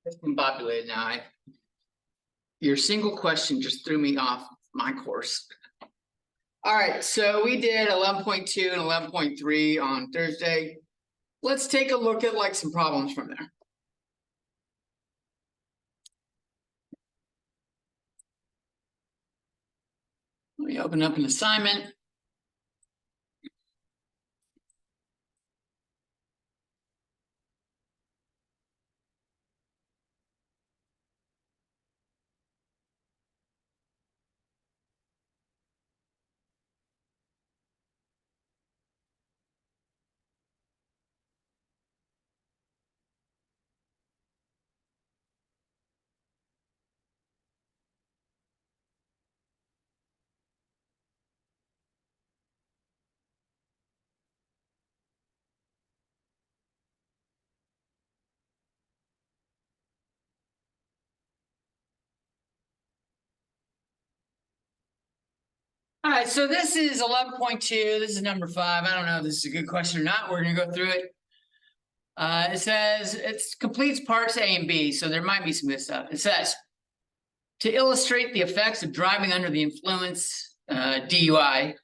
Discombobulated now. Your single question just threw me off my course. All right, so we did 11.2 and 11.3 on Thursday. Let's take a look at like some problems from there. Let me open up an assignment. All right, so this is 11.2. This is number 5. I don't know if this is a good question or not. We're going to go through it. It says it completes parts A and B, so there might be some good stuff. It says, to illustrate the effects of driving under the influence, DUI,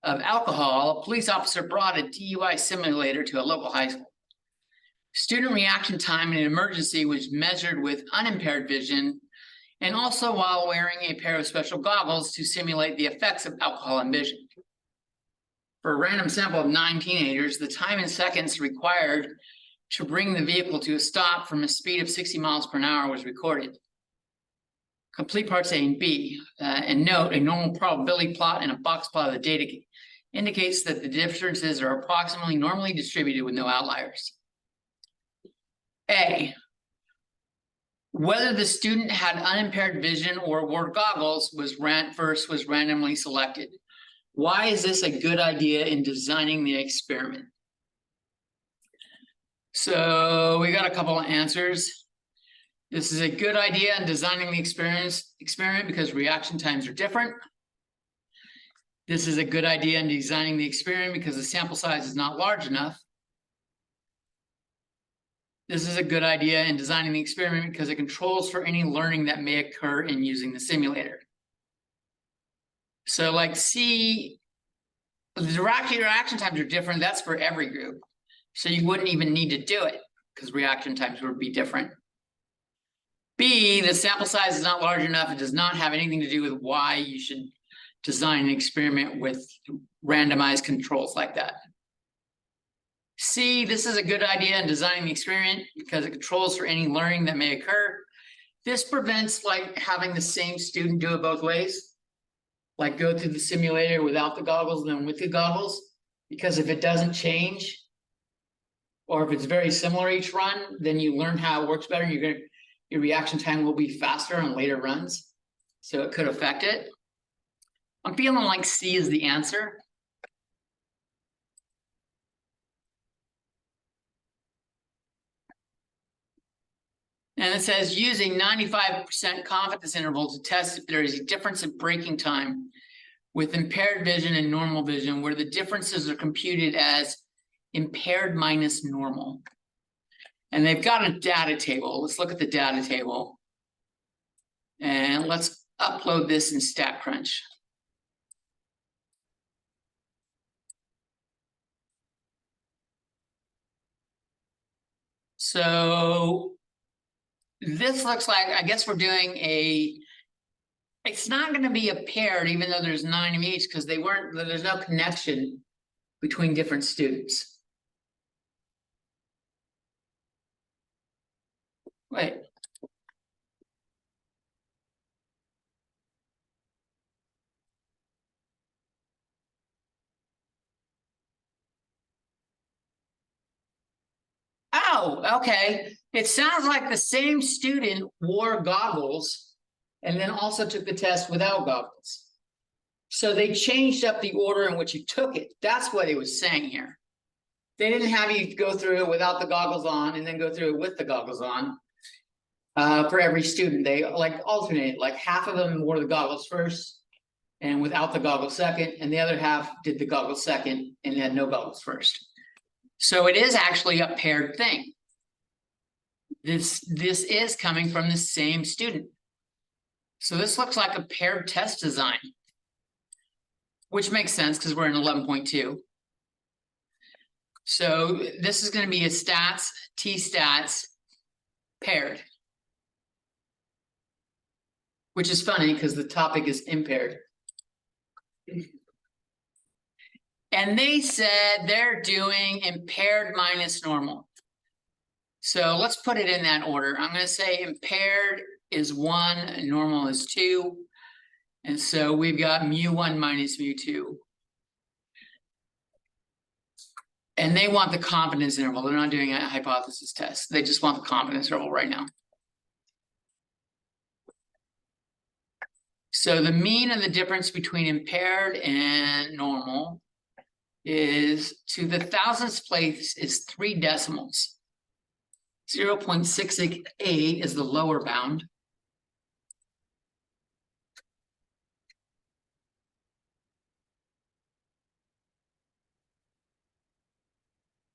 of alcohol, a police officer brought a DUI simulator to a local high school. Student reaction time in an emergency was measured with unimpaired vision and also while wearing a pair of special goggles to simulate the effects of alcohol and vision. For a random sample of 9 teenagers, the time in seconds required to bring the vehicle to a stop from a speed of 60 miles per hour was recorded. Complete parts A and B. And note, a normal probability plot and a box plot of the data indicates that the differences are approximately normally distributed with no outliers. A, whether the student had unimpaired vision or wore goggles was randomly selected. Why is this a good idea in designing the experiment? So we got a couple of answers. This is a good idea in designing the experiment because reaction times are different. This is a good idea in designing the experiment because the sample size is not large enough. This is a good idea in designing the experiment because it controls for any learning that may occur in using the simulator. So like C, the reaction times are different. That's for every group. So you wouldn't even need to do it because reaction times would be different. B, the sample size is not large enough. It does not have anything to do with why you should design an experiment with randomized controls like that. C, this is a good idea in designing the experiment because it controls for any learning that may occur. This prevents like having the same student do it both ways, like go through the simulator without the goggles and then with the goggles, because if it doesn't change, or if it's very similar each run, then you learn how it works better. Your reaction time will be faster on later runs, so it could affect it. I'm feeling like C is the answer. And it says using 95% confidence interval to test if there is a difference in braking time with impaired vision and normal vision, where the differences are computed as impaired minus normal. And they've got a data table. Let's look at the data table. And let's upload this in StatCrunch. So this looks like, I guess we're doing it's not going to be a paired, even though there's 9 of each, because there's no connection between different students. Wait. Oh, okay. It sounds like the same student wore goggles and then also took the test without goggles. So they changed up the order in which you took it. That's what it was saying here. They didn't have you go through it without the goggles on and then go through it with the goggles on. For every student, they like alternated, like half of them wore the goggles first and without the goggles second, and the other half did the goggles second and had no goggles first. So it is actually a paired thing. This is coming from the same student. So this looks like a paired test design, which makes sense because we're in 11.2. So this is going to be a stats, T-stats paired, which is funny because the topic is impaired. And they said they're doing impaired minus normal. So let's put it in that order. I'm going to say impaired is 1 and normal is 2. And so we've got mu1 minus mu2. And they want the confidence interval. They're not doing a hypothesis test. They just want the confidence interval right now. So the mean of the difference between impaired and normal is, to the thousandths place, is 3 decimals. 0.668 is the lower bound.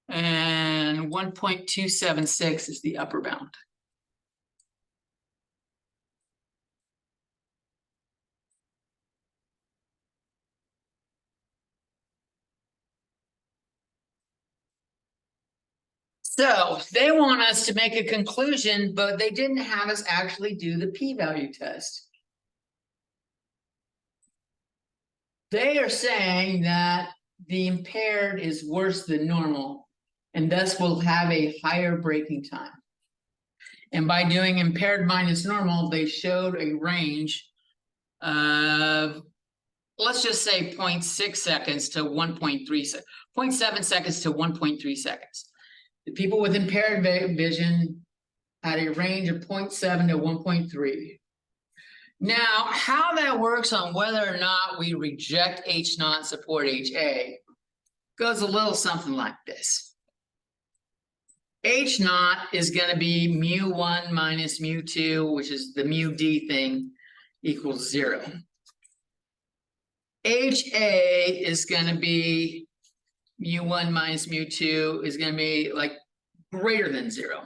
And 1.276 is the upper bound. So they want us to make a conclusion, but they didn't have us actually do the p-value test. They are saying that the impaired is worse than normal, and thus will have a higher breaking time. And by doing impaired minus normal, they showed a range of, let's just say 0.6 seconds to 1.3 seconds, 0.7 seconds to 1.3 seconds. The people with impaired vision had a range of 0.7 to 1.3. Now, how that works on whether or not we reject H naught and support HA goes a little something like this. H naught is going to be mu1 minus mu2, which is the mu d thing, equals 0. HA is going to be mu1 minus mu2 is going to be like greater than 0.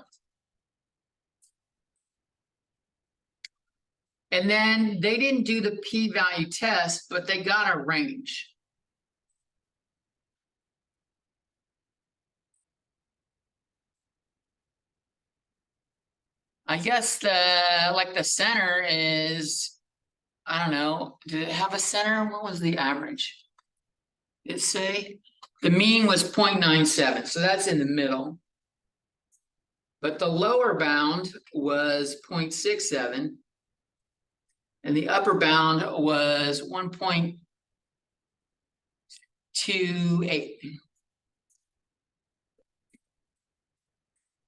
And then they didn't do the p-value test, but they got a range. I guess the center is, I don't know, did it have a center? What was the average? It say the mean was 0.97, so that's in the middle. But the lower bound was 0.67, and the upper bound was 1.28.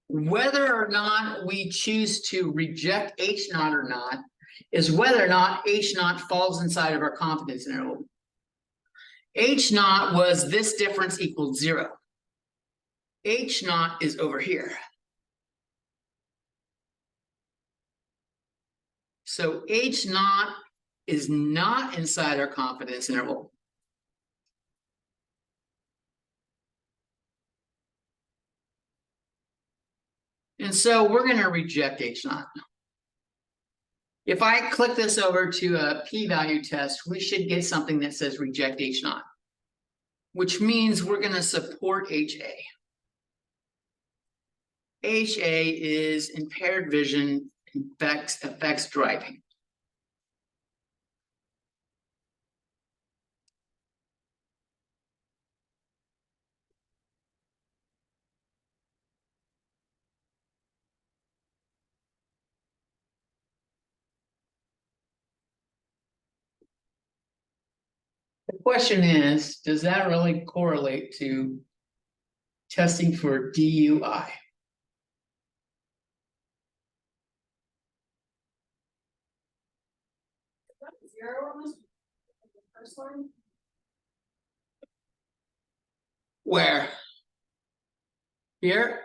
Whether or not we choose to reject H naught or not is whether or not H naught falls inside of our confidence interval. H naught was this difference equals 0. H naught is over here. So H naught is not inside our confidence interval. And so we're going to reject H naught. If I click this over to a p-value test, we should get something that says reject H naught, which means we're going to support HA. HA is impaired vision affects driving. The question is, does that really correlate to testing for DUI? Zero on this first line? Where? Here?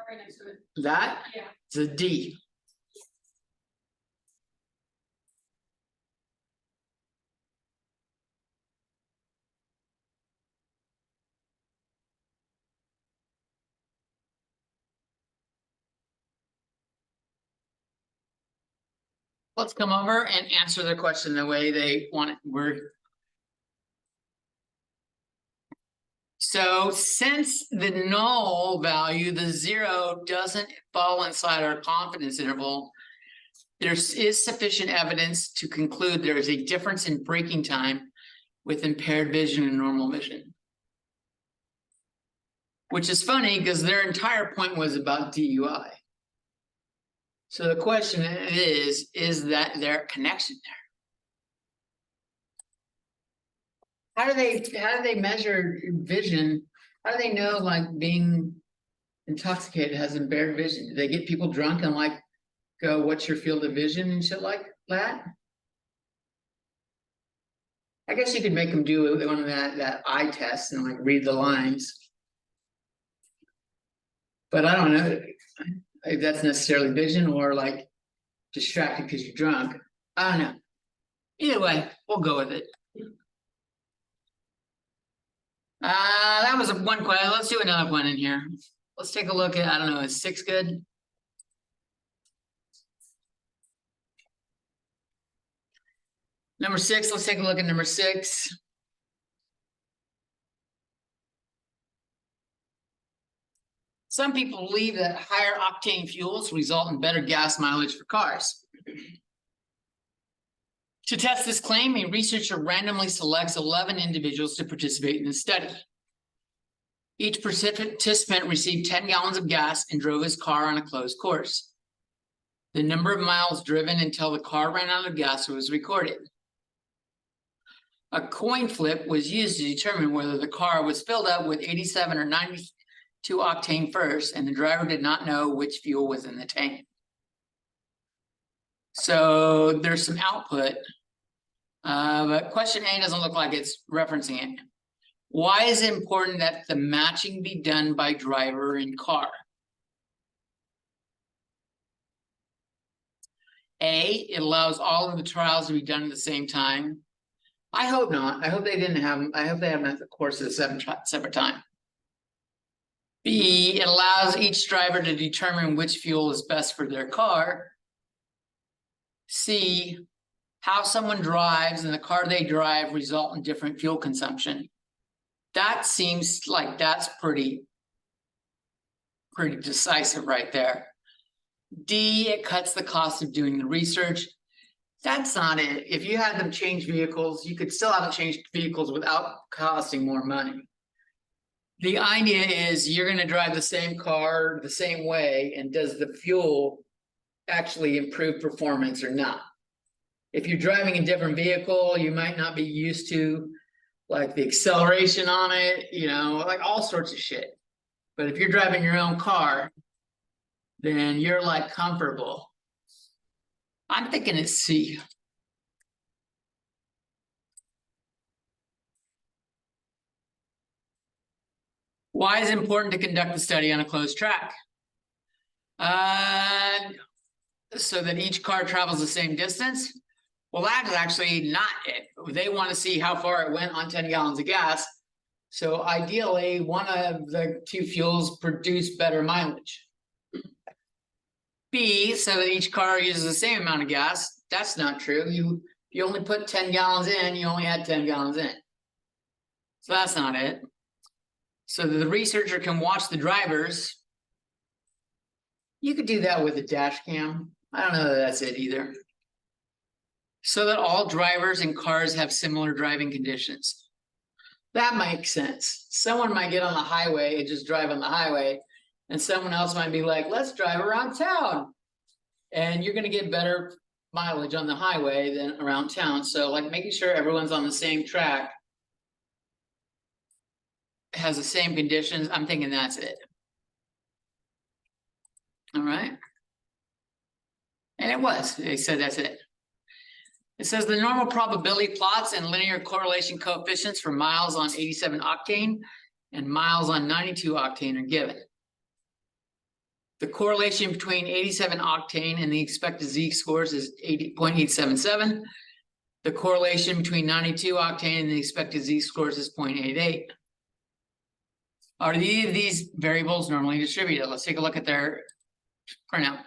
Right next to it. That? Yeah. It's a D. let's come over and answer the question the way they want it. So since the null value, the 0, doesn't fall inside our confidence interval, there is sufficient evidence to conclude there is a difference in braking time with impaired vision and normal vision. Which is funny because their entire point was about DUI. So the question is that there a connection there? How do they measure vision? How do they know like being intoxicated has impaired vision? Do they get people drunk and like go, what's your field of vision and shit like that? I guess you could make them do one of that eye test and like read the lines. But I don't know if that's necessarily vision or like distracted because you're drunk. I don't know. Either way, we'll go with it. That was one question. Let's do another one in here. Let's take a look at, I don't know, is 6 good? Number 6, let's take a look at number 6. Some people believe that higher octane fuels result in better gas mileage for cars. To test this claim, a researcher randomly selects 11 individuals to participate in the study. Each participant received 10 gallons of gas and drove his car on a closed course. The number of miles driven until the car ran out of gas was recorded. A coin flip was used to determine whether the car was filled up with 87 or 92 octane first, and the driver did not know which fuel was in the tank. So there's some output, but question A doesn't look like it's referencing it. Why is it important that the matching be done by driver and car? A, it allows all of the trials to be done at the same time. I hope not. I hope they didn't have them. I hope they have them at the course at a separate time. B, it allows each driver to determine which fuel is best for their car. C, how someone drives and the car they drive result in different fuel consumption. That seems like that's pretty decisive right there. D, it cuts the cost of doing the research. That's not it. If you had them change vehicles, you could still have them change vehicles without costing more money. The idea is you're going to drive the same car the same way, and does the fuel actually improve performance or not? If you're driving a different vehicle, you might not be used to like the acceleration on it, you know, like all sorts of shit. But if you're driving your own car, then you're like comfortable. I'm thinking it's C. Why is it important to conduct the study on a closed track? So that each car travels the same distance? Well, that's actually not it. They want to see how far it went on 10 gallons of gas. So ideally, one of the two fuels produce better mileage. B, so that each car uses the same amount of gas. That's not true. You only put 10 gallons in, you only had 10 gallons in. So that's not it. So that the researcher can watch the drivers. You could do that with a dash cam. I don't know that that's it either. So that all drivers and cars have similar driving conditions. That makes sense. Someone might get on the highway and just drive on the highway, and someone else might be like, let's drive around town. And you're going to get better mileage on the highway than around town. So like making sure everyone's on the same track has the same conditions. I'm thinking that's it. All right. And it was. They said that's it. It says the normal probability plots and linear correlation coefficients for miles on 87 octane and miles on 92 octane are given. The correlation between 87 octane and the expected z-scores is 0.877. The correlation between 92 octane and the expected z-scores is 0.88. Are these variables normally distributed? Let's take a look at their printout.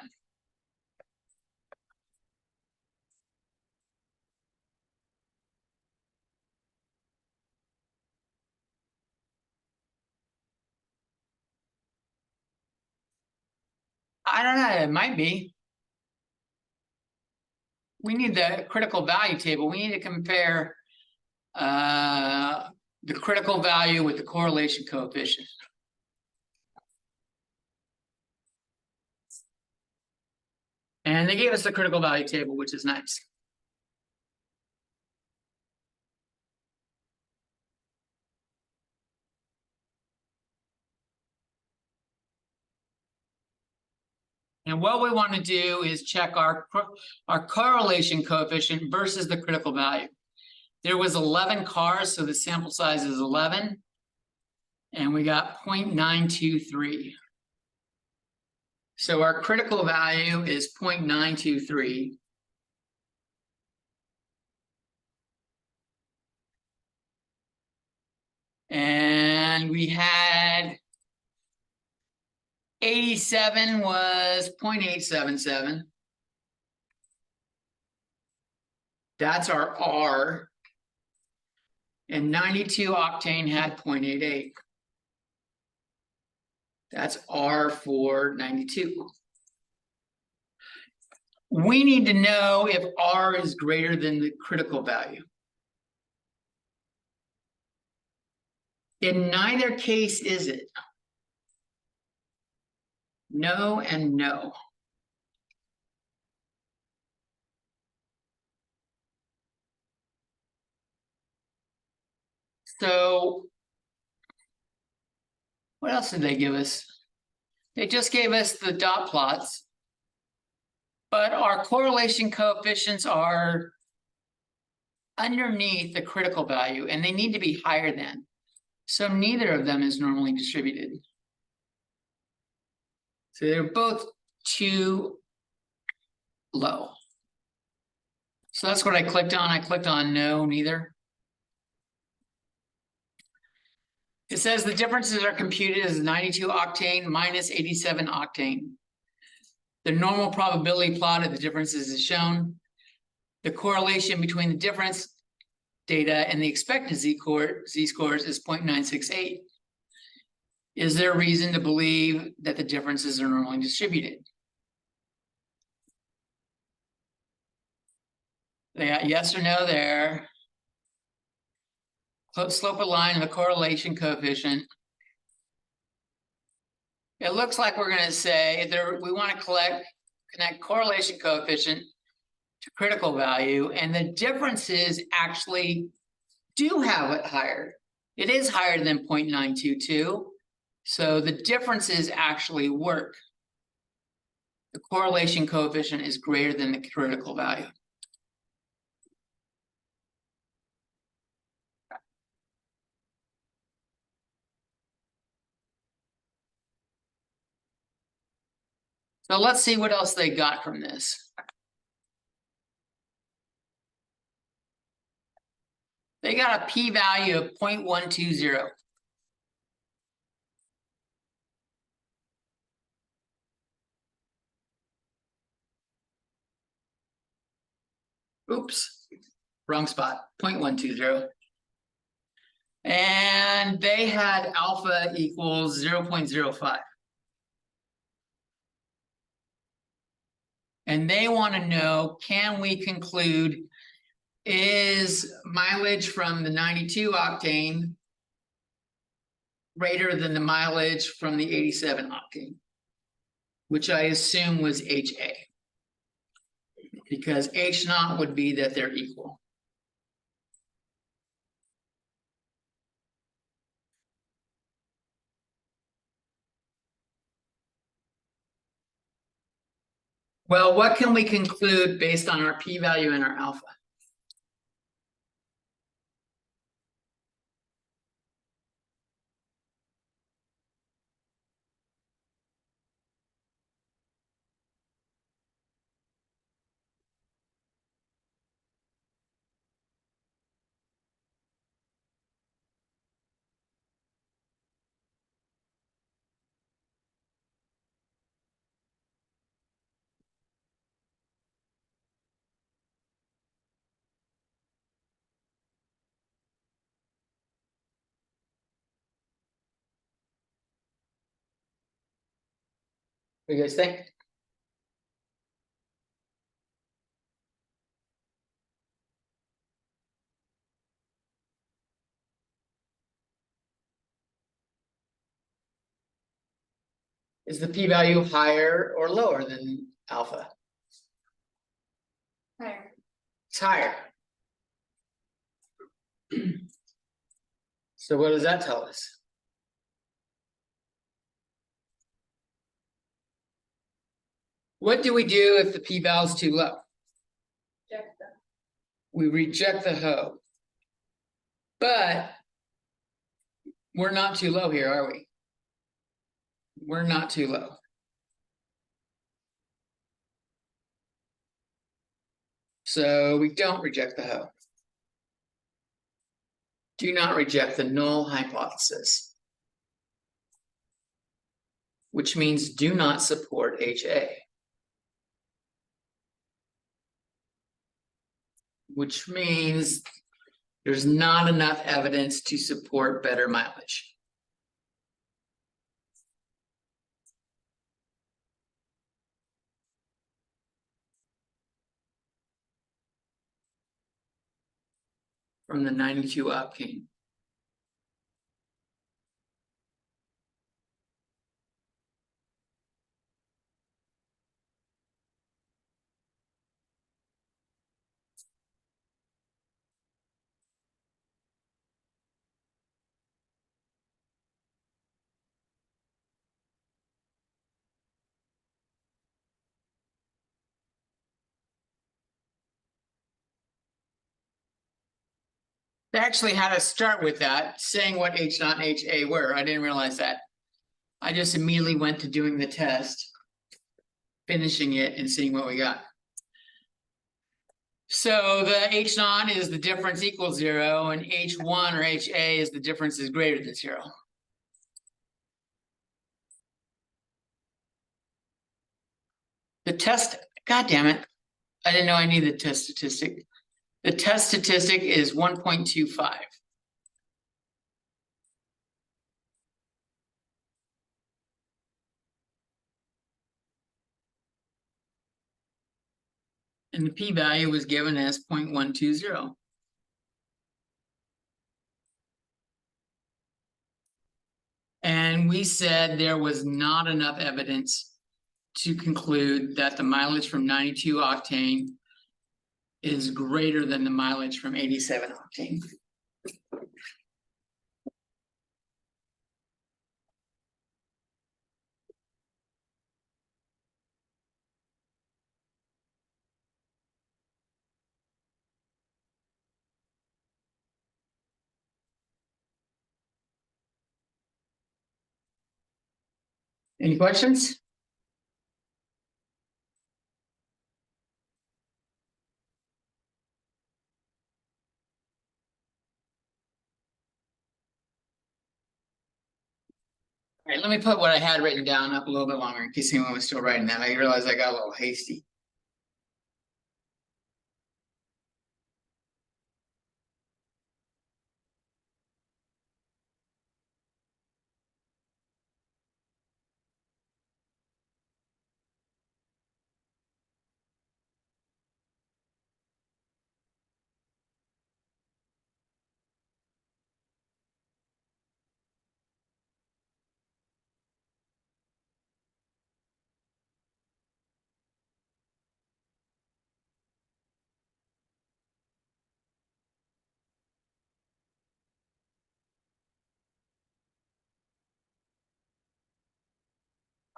I don't know, it might be. We need the critical value table. We need to compare the critical value with the correlation coefficient. And they gave us the critical value table, which is nice. And what we want to do is check our correlation coefficient versus the critical value. There was 11 cars, so the sample size is 11. And we got 0.923. So our critical value is 0.923. And we had 87 was 0.877. That's our R. And 92 octane had 0.88. That's R for 92. We need to know if R is greater than the critical value. In neither case is it. No and no. So what else did they give us? They just gave us the dot plots, but our correlation coefficients are underneath the critical value and they need to be higher than. So neither of them is normally distributed. So they're both too low. So that's what I clicked on. I clicked on no, neither. It says the differences are computed as 92 octane minus 87 octane. The normal probability plot of the differences is shown. The correlation between the difference data and the expected z-scores is 0.968. Is there a reason to believe that the differences are normally distributed? They got yes or no there. Slope of line and the correlation coefficient. It looks like we're going to say there we want to connect correlation coefficient to critical value, and the differences actually do have it higher. It is higher than 0.922, so the differences actually work. The correlation coefficient is greater than the critical value. So let's see what else they got from this. They got a p-value of 0.120. Oops, wrong spot, 0.120. And they had alpha equals 0.05. And they want to know, can we conclude, is mileage from the 92 octane greater than the mileage from the 87 octane, which I assume was HA, because H naught would be that they're equal. Well, what can we conclude based on our p-value and our alpha? What do you guys think? Is the p-value higher or lower than alpha? Higher. It's higher. So what does that tell us? What do we do if the p-value is too low? Check them. We reject the hoe. But we're not too low here, are we? We're not too low. So we don't reject the hoe. Do not reject the null hypothesis, which means do not support HA. Which means there's not enough evidence to support better mileage. From the 92 octane. They actually had us start with that, saying what H naught and HA were. I didn't realize that. I just immediately went to doing the test, finishing it and seeing what we got. So the H naught is the difference equals 0, and H1 or HA is the difference is greater than 0. The test, God damn it, I didn't know I needed the test statistic. The test statistic is 1.25. And the p-value was given as 0.120. And we said there was not enough evidence to conclude that the mileage from 92 octane is greater than the mileage from 87 octane. Any questions? All right, let me put what I had written down up a little bit longer in case anyone was still writing that. I realized I got a little hasty.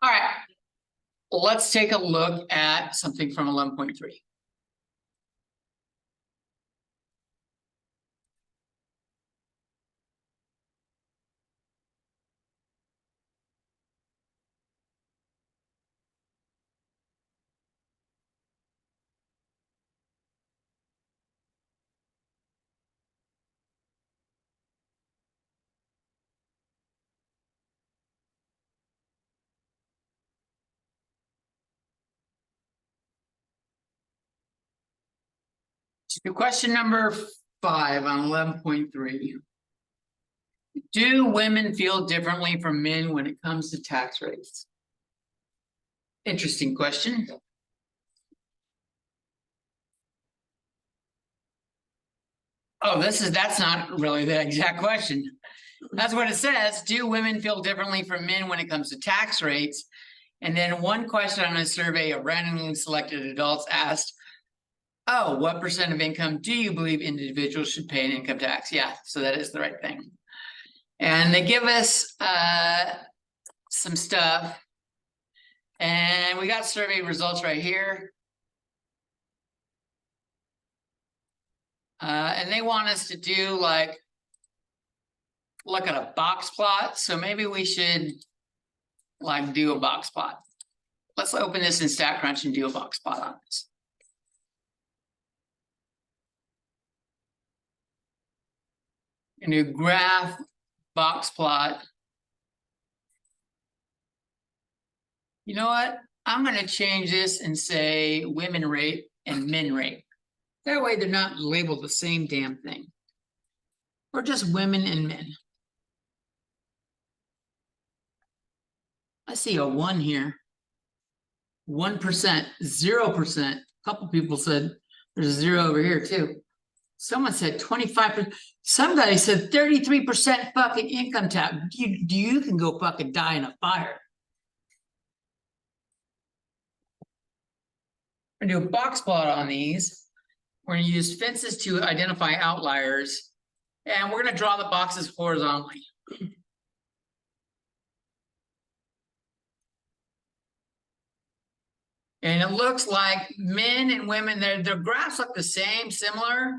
All right, let's take a look at something from 11.3. So question number 5 on 11.3. Do women feel differently from men when it comes to tax rates? Interesting question. Oh, that's not really the exact question. That's what it says. Do women feel differently from men when it comes to tax rates? And then one question on a survey of randomly selected adults asked, oh, what percent of income do you believe individuals should pay an income tax? Yeah, so that is the right thing. And they give us some stuff. And we got survey results right here. And they want us to do like, look at a box plot. So maybe we should like do a box plot. Let's open this in StatCrunch and do a box plot on this. And do graph box plot. You know what? I'm going to change this and say women rate and men rate. That way they're not labeled the same damn thing. Or just women and men. I see a 1 here. 1%, 0%. A couple people said there's a 0 over here too. Someone said 25%. Somebody said 33% fucking income tax. You can go fucking die in a fire. We're gonna do a box plot on these. We're gonna use fences to identify outliers. And we're gonna draw the boxes horizontally. And it looks like men and women, their graphs look the same, similar.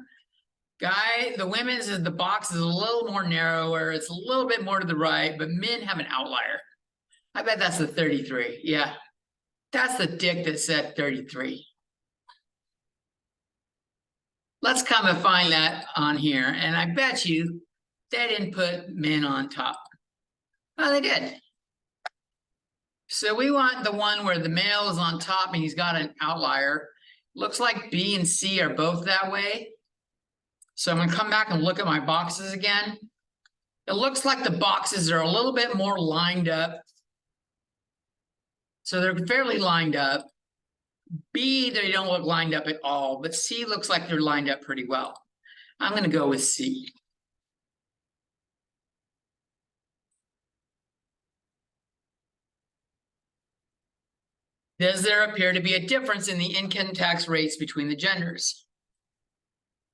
The women's is the box is a little more narrower. It's a little bit more to the right, but men have an outlier. I bet that's the 33. Yeah, that's the dick that said 33. Let's come and find that on here. And I bet you they didn't put men on top. Oh, they did. So we want the one where the male is on top and he's got an outlier. Looks like B and C are both that way. So I'm going to come back and look at my boxes again. It looks like the boxes are a little bit more lined up. So they're fairly lined up. B, they don't look lined up at all, but C looks like they're lined up pretty well. I'm going to go with C. Does there appear to be a difference in the income tax rates between the genders?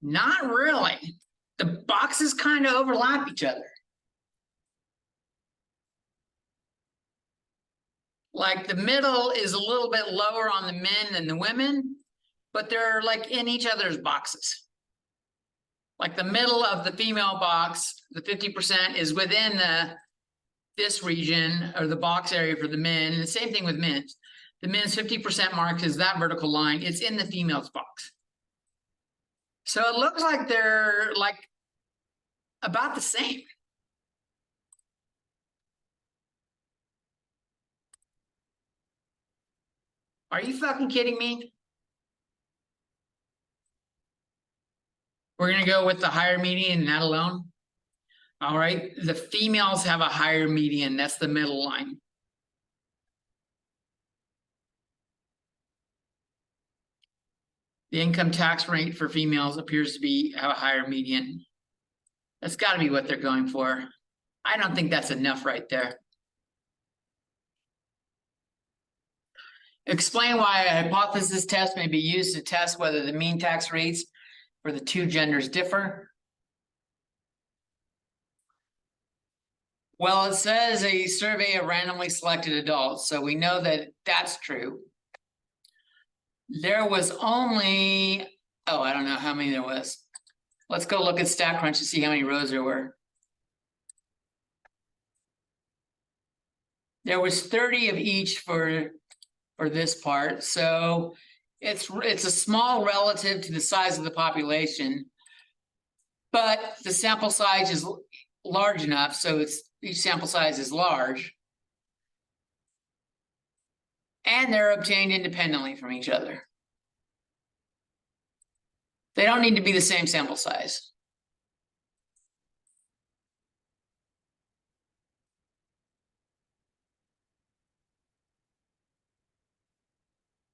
Not really. The boxes kind of overlap each other. Like the middle is a little bit lower on the men than the women, but they're like in each other's boxes. Like the middle of the female box, the 50% is within this region or the box area for the men. And the same thing with men. The men's 50% mark is that vertical line. It's in the female's box. So it looks like they're like about the same. Are you fucking kidding me? We're going to go with the higher median and that alone. All right. The females have a higher median. That's the middle line. The income tax rate for females appears to have a higher median. That's got to be what they're going for. I don't think that's enough right there. Explain why a hypothesis test may be used to test whether the mean tax rates for the two genders differ. Well, it says a survey of randomly selected adults, so we know that that's true. There was only, oh, I don't know how many there was. Let's go look at StatCrunch to see how many rows there were. There was 30 of each for this part. So it's a small relative to the size of the population, but the sample size is large enough. So each sample size is large. And they're obtained independently from each other. They don't need to be the same sample size.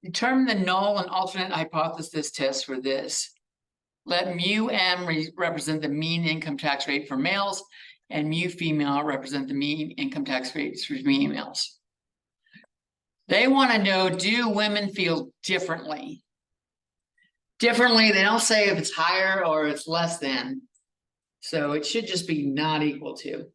Determine the null and alternate hypothesis test for this. Let mu m represent the mean income tax rate for males and mu female represent the mean income tax rates for females. They want to know, do women feel differently? Differently, they don't say if it's higher or it's less than. So it should just be not equal to.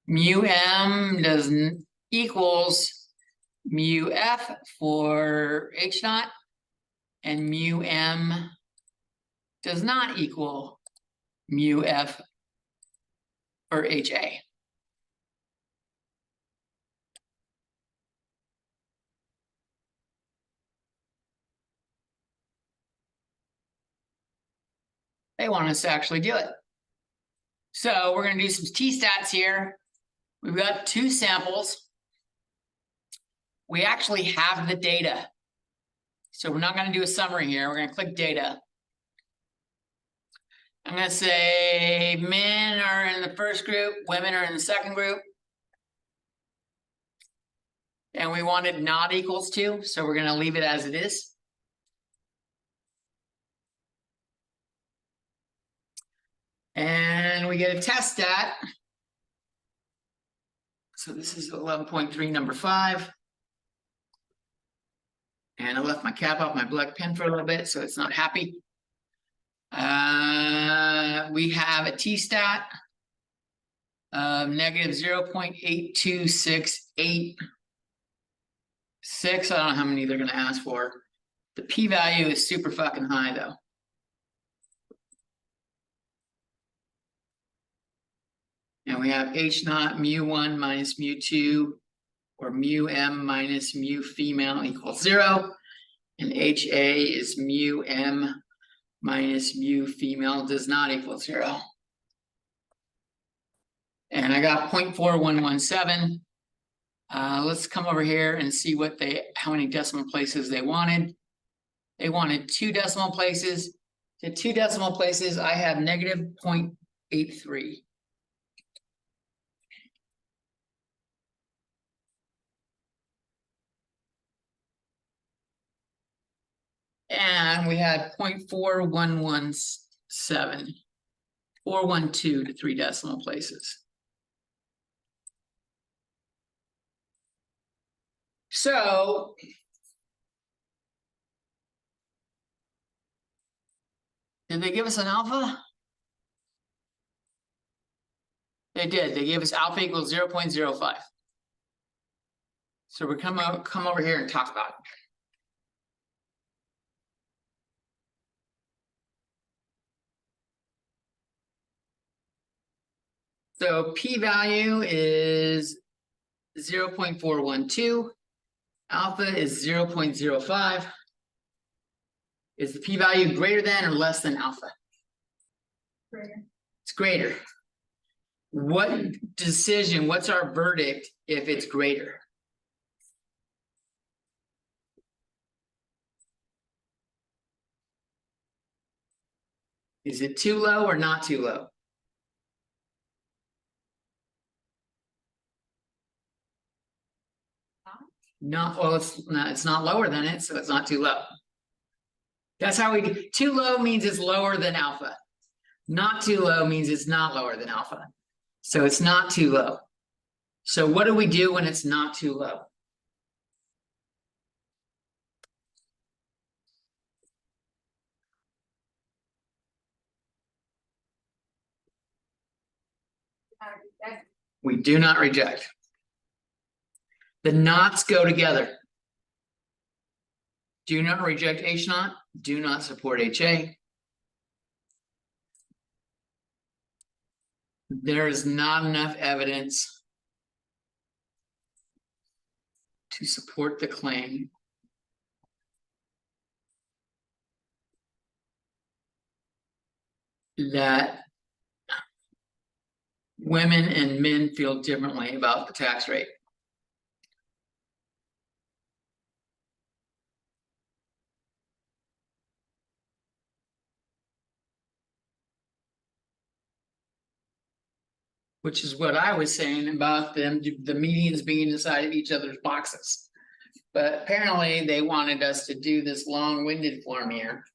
Mu m doesn't equals mu f for H naught, and mu m does not equal mu f for HA. They want us to actually do it. So we're going to do some t-stats here. We've got 2 samples. We actually have the data. So we're not going to do a summary here. We're going to click data. I'm going to say men are in the first group, women are in the second group. And we wanted not equals to, so we're going to leave it as it is. And we get a test stat. So this is 11.3, number 5. And I left my cap off my black pen for a little bit, so it's not happy. We have a t-stat of negative 0.82686. I don't know how many they're going to ask for. The p-value is super fucking high, though. And we have H naught mu1 minus mu2, or mu m minus mu female equals 0. And HA is mu m minus mu female does not equal 0. And I got 0.4117. Let's come over here and see how many decimal places they wanted. They wanted 2 decimal places. To 2 decimal places, I have negative 0.83. And we had 0.4117, 412 to 3 decimal places. So did they give us an alpha? They did. They gave us alpha equals 0.05. So we're come over here and talk about it. So p-value is 0.412. Alpha is 0.05. Is the p-value greater than or less than alpha? Greater. It's greater. What's our verdict if it's greater? Is it too low or not too low? Well, it's not lower than it, so it's not too low. That's how too low means it's lower than alpha. Not too low means it's not lower than alpha. So it's not too low. So what do we do when it's not too low? We do not reject. The knots go together. Do not reject H naught. Do not support HA. There is not enough evidence to support the claim that women and men feel differently about the tax rate. Which is what I was saying about the medians being inside each other's boxes. But apparently they wanted us to do this long-winded form here.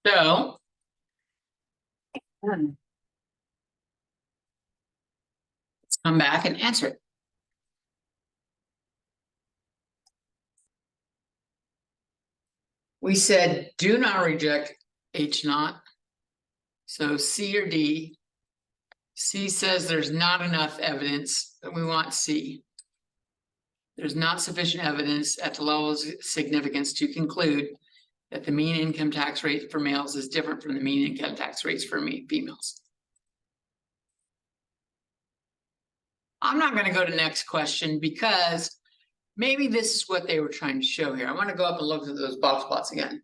So. Let's come back and answer it. We said do not reject H naught. So C or D. C says there's not enough evidence, but we want C. There's not sufficient evidence at the level of significance to conclude that the mean income tax rate for males is different from the mean income tax rates for females. I'm not going to go to the next question because maybe this is what they were trying to show here. I want to go up and look at those box plots again.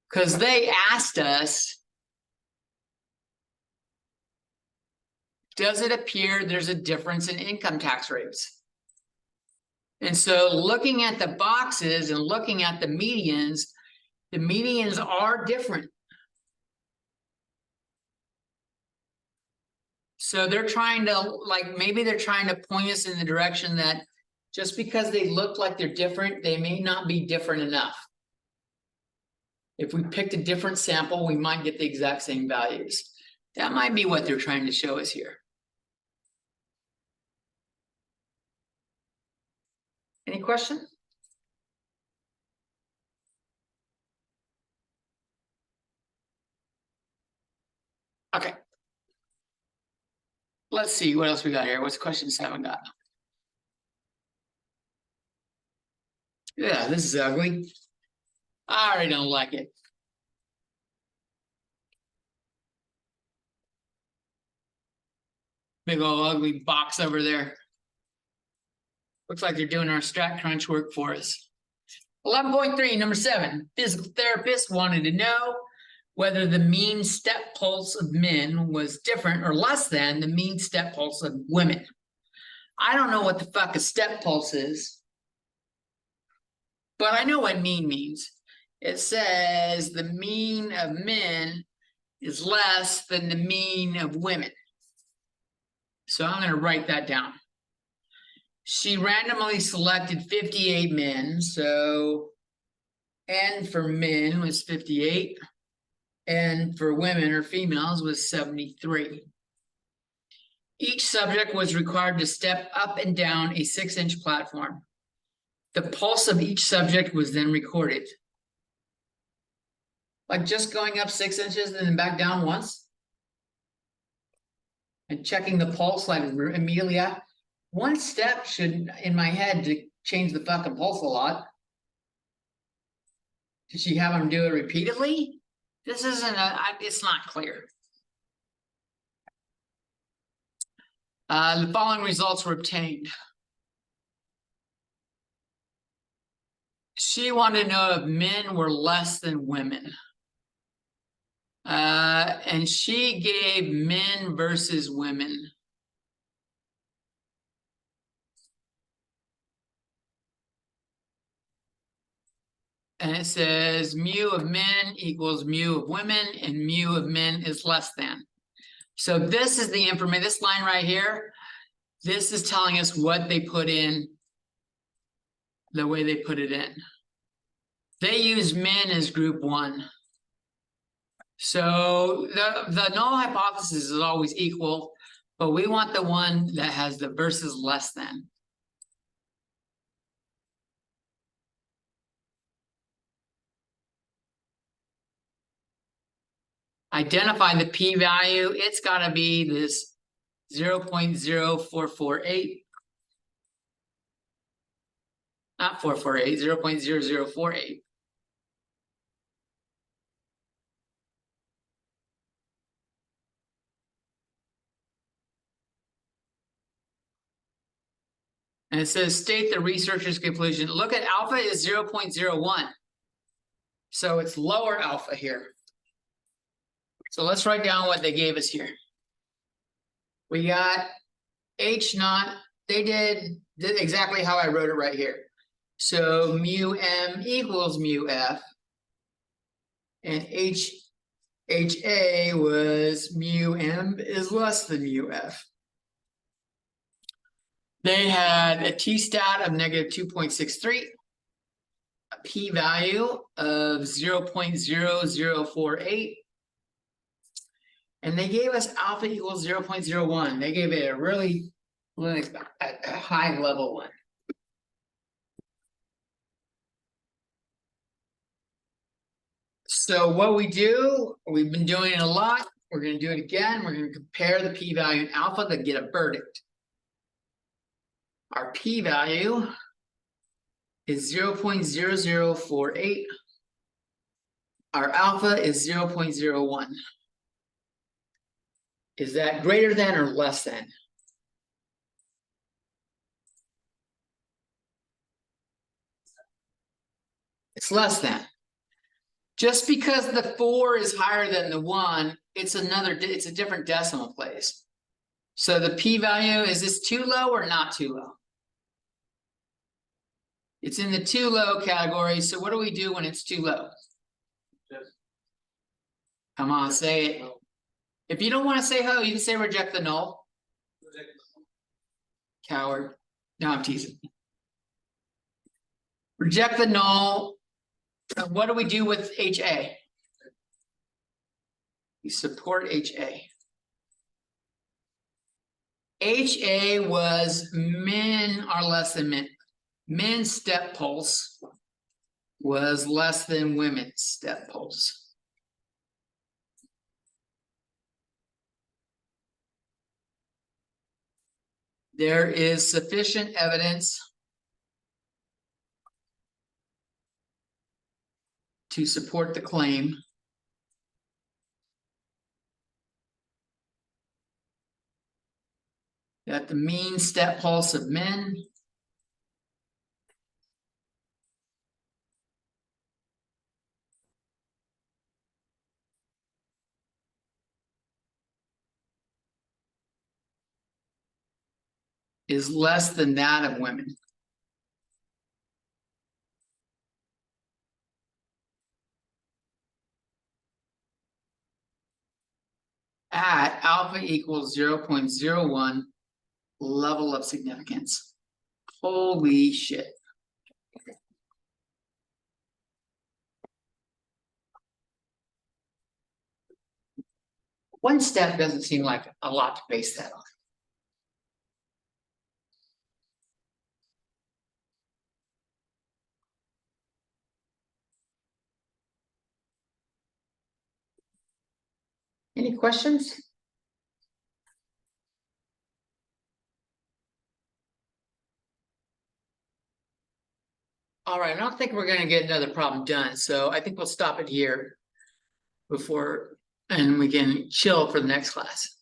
Because they asked us, does it appear there's a difference in income tax rates? And so looking at the boxes and looking at the medians are different. So they're trying to, like, maybe they're trying to point us in the direction that just because they look like they're different, they may not be different enough. If we picked a different sample, we might get the exact same values. That might be what they're trying to show us here. Any question? Okay. Let's see what else we got here. What's question 7 got? Yeah, this is ugly. I already don't like it. Big old ugly box over there. Looks like they're doing our StatCrunch work for us. 11.3, number 7. Physical therapist wanted to know whether the mean step pulse of men was different or less than the mean step pulse of women. I don't know what the fuck a step pulse is, but I know what mean means. It says the mean of men is less than the mean of women. So I'm going to write that down. She randomly selected 58 men. So N for men was 58. And for women or females was 73. Each subject was required to step up and down a 6-inch platform. The pulse of each subject was then recorded. Like just going up 6 inches and then back down once? And checking the pulse like immediately. One step should, in my head, to change the fucking pulse a lot. Did she have them do it repeatedly? This isn't it's not clear. The following results were obtained. She wanted to know if men were less than women. And she gave men versus women. And it says mu of men equals mu of women, and mu of men is less than. So this is the information, this line right here, this is telling us what they put in, the way they put it in. They use men as group 1. So the null hypothesis is always equal, but we want the one that has the versus less than. Identify the p-value. It's got to be this 0.0448. Not 448, 0.0048. And it says state the researcher's conclusion. Look at alpha is 0.01. So it's lower alpha here. So let's write down what they gave us here. We got H naught. They did exactly how I wrote it right here. So mu M equals mu F. And HA was mu M is less than mu F. They had a t-stat of -2.63. a p-value of 0.0048. And they gave us alpha equals 0.01. They gave it a really a high level one. So what we do, we've been doing it a lot. We're going to do it again. We're going to compare the p-value and alpha to get a verdict. Our p-value is 0.0048. Our alpha is 0.01. Is that greater than or less than? It's less than. Just because the 4 is higher than the 1, it's a different decimal place. So the p-value, is this too low or not too low? It's in the too low category. So what do we do when it's too low? Come on, say it. If you don't want to say ho, you can say reject the null. Coward. No, I'm teasing. Reject the null. What do we do with HA? We support HA. HA was min are less than min. Men's step pulse was less than women's step pulse. There is sufficient evidence to support the claim that the mean step pulse of men is less than that of women. At alpha equals 0.01 level of significance. Holy shit. One step doesn't seem like a lot to base that on. Any questions? All right, I don't think we're going to get another problem done, so I think we'll stop it here and we can chill for the next class.